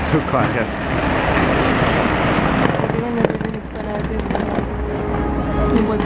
So quiet. Sabi nga, naririnig pa natin yung wag.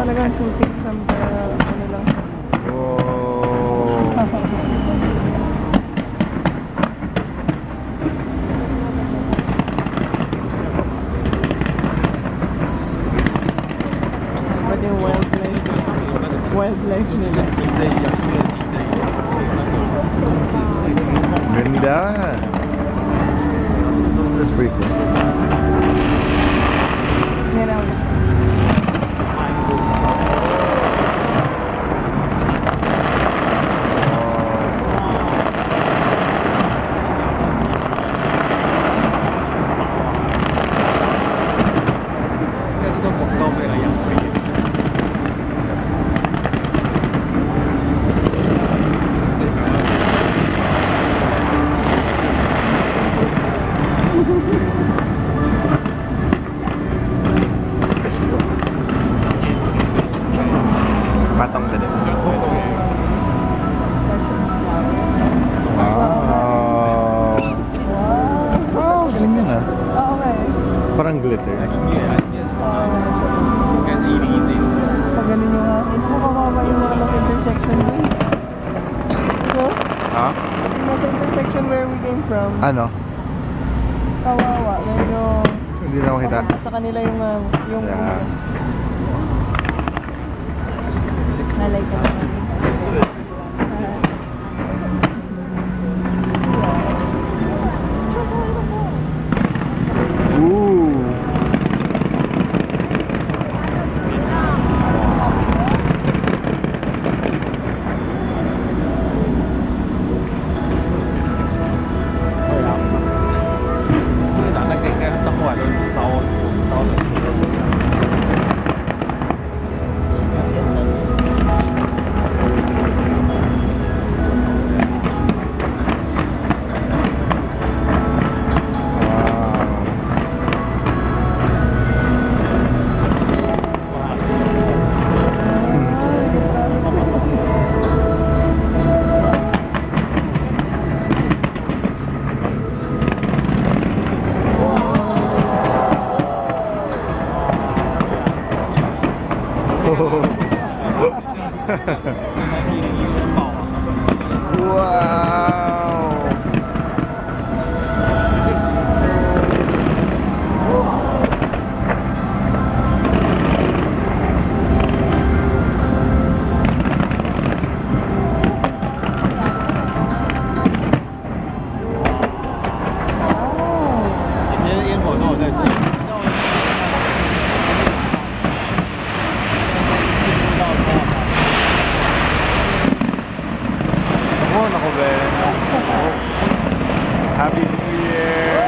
Talagang shooting from the ano lang. Whoa. Pwede yung wildlife nila. Ganda. That's pretty cool. Meron. Patong ka din. Wow. Wow. Galing yun ah. Okay. Parang glitter. Pag ganun yung akin, kawawa yung mga nasa intersection dun. No? Ha? Yung nasa intersection where we came from. Ano? Kawawa. Medyo... Hindi na makita. Sa kanila yung... Yeah. Nalay ka naman. Ooh. Wow. Nako, Ben. Happy New Year.